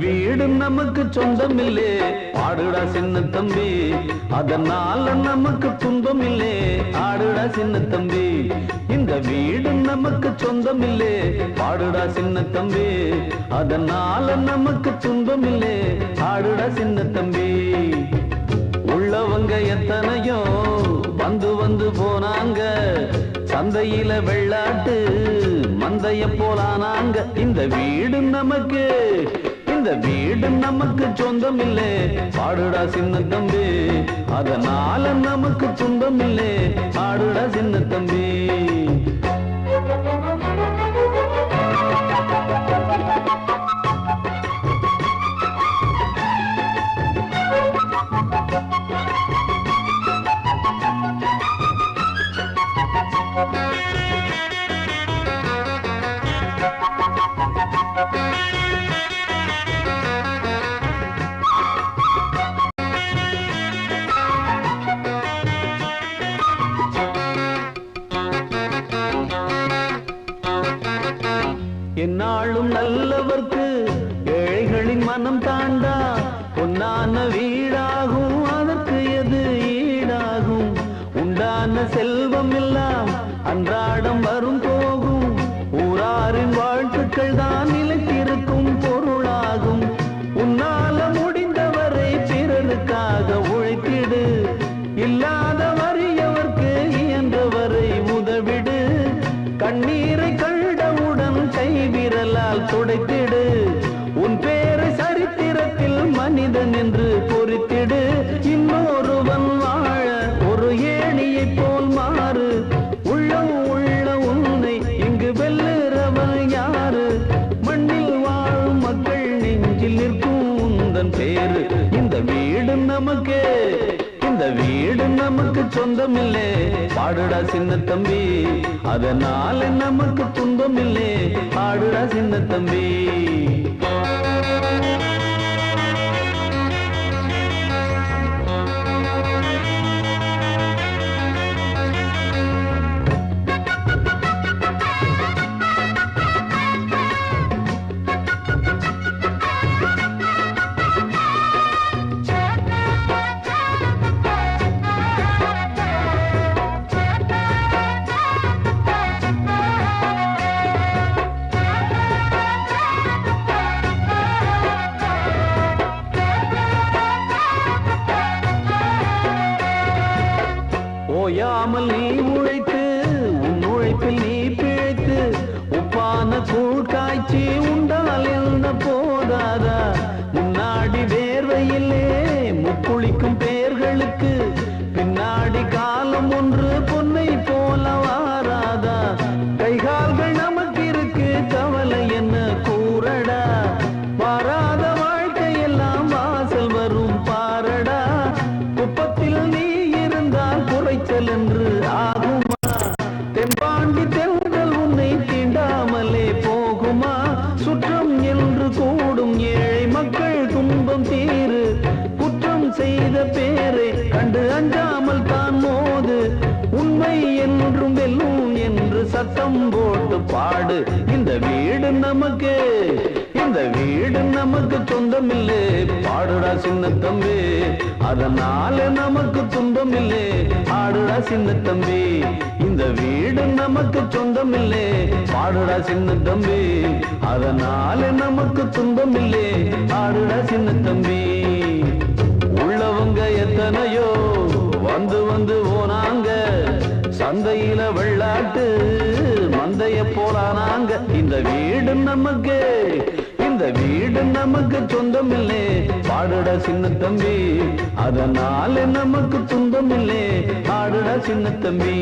வீடு நமக்கு சொந்தம் இல்லே பாடுடா சின்ன தம்பி, அதனால நமக்கு துன்பம் இல்லே ஆடுடா சின்ன தம்பி. இந்த வீடு நமக்கு சொந்தம் இல்லே பாடுடா சின்ன தம்பி, அதனால நமக்கு துன்பம் இல்லே ஆடுடா சின்ன தம்பி. உள்ளவங்க எத்தனையோ வந்து வந்து போனாங்க, சந்தையில வெள்ளாட்டு மந்தைய போலானாங்க. இந்த வீடு நமக்கு, இந்த வீடு நமக்கு சொந்தம் இல்லே பாடுடா சின்ன தம்பி, அதனால நமக்கு துன்பம் இல்லே ஆடுடா சின்ன தம்பி. என்னாலும் நல்லவர்க்கு ஏழைகளின் மனம் தாண்டா, பொன்னான வீடாகும் அதற்கு எது ஈடாகும். உண்டான செல்வம் எல்லாம் அன்றாடம் வரும் போகும், ஊராரின் வாழ்த்துக்கள் தான் நிலைத்திருக்கும் பொருளாகும். உன்னால முடிந்தவரை பிறருக்காக உழைத்திடு, இல்லாத வறியவர்க்கு இயன்றவரை உதவிடு. கண்ணீரை கண்டவுடன் கைவிரலால் துடைத்திடு, உன் பேரை சரித்திரத்தில் மனிதன் என்று பொறித்திடு. இன்னொருவன் வாழ ஒரு ஏணியை போல் மாறு, உள்ளம் உள்ள உன்னை இங்கு வெல்லுறவன் யாரு? மண்ணில் வாழும் மக்கள் நெஞ்சில் நிற்கும் உந்தன் பேரு. இந்த வீடு நமக்கு, இந்த வீடு நமக்கு சொந்தம் இல்லே பாடுடா சின்ன தம்பி, அதனால நமக்கு துன்பம் இல்லே ஆடுடா சின்ன தம்பி. ஓயாமல் நீ உழைத்து உன் உழைப்பில் நீ பிழைத்து, உப்பான கூழ் காய்ச்சி உண்டால் என்ன போதாதா? முன்னாடி வேர்வையிலே முக்குளிக்கும் பேர்களுக்கு பின்னாடி காலம் ஒன்று பொன்னை போல வாராதா? கைகால்கள் நமக்கு இருக்கு கவலை என்ன கூறடா? வாராத வாழ்க்கையெல்லாம் வாசல் வரும் பாரடா. குப்பத்தில் நீ குறைச்சல் என்று ஆகுமா? தென்பாண்டி தென்றல் உன்னை தீண்டாமலே போகுமா? சுற்றம் என்று கூடும் ஏழை மக்கள் துன்பம் தீரு, குற்றம் செய்த பேரை கண்டு அஞ்சாமல் தான் மோது. உண்மை என்றும் வெல்லும் என்று சத்தம் போட்டு பாடு. இந்த வீடு நமக்கு, இந்த வீடு நமக்கு சொந்தம் இல்லே பாடுடா சின்ன தம்பி, அதனால நமக்கு துன்பம் இல்லே ஆடுடா சின்ன தம்பி. இந்த வீடு நமக்கு சொந்தம் இல்லே பாடுடா சின்ன தம்பி, அதனால நமக்கு துன்பம் இல்லே ஆடுடா சின்ன தம்பி. உள்ளவங்க எத்தனையோ வந்து வந்து போனாங்க, சந்தையில வெள்ளாட்டு மந்தைய போலானாங்க. இந்த வீடு நமக்கு, இந்த வீடு நமக்கு சொந்தம் இல்லே பாடுடா சின்ன தம்பி, அதனால நமக்கு துன்பம் இல்லே ஆடுடா சின்ன தம்பி.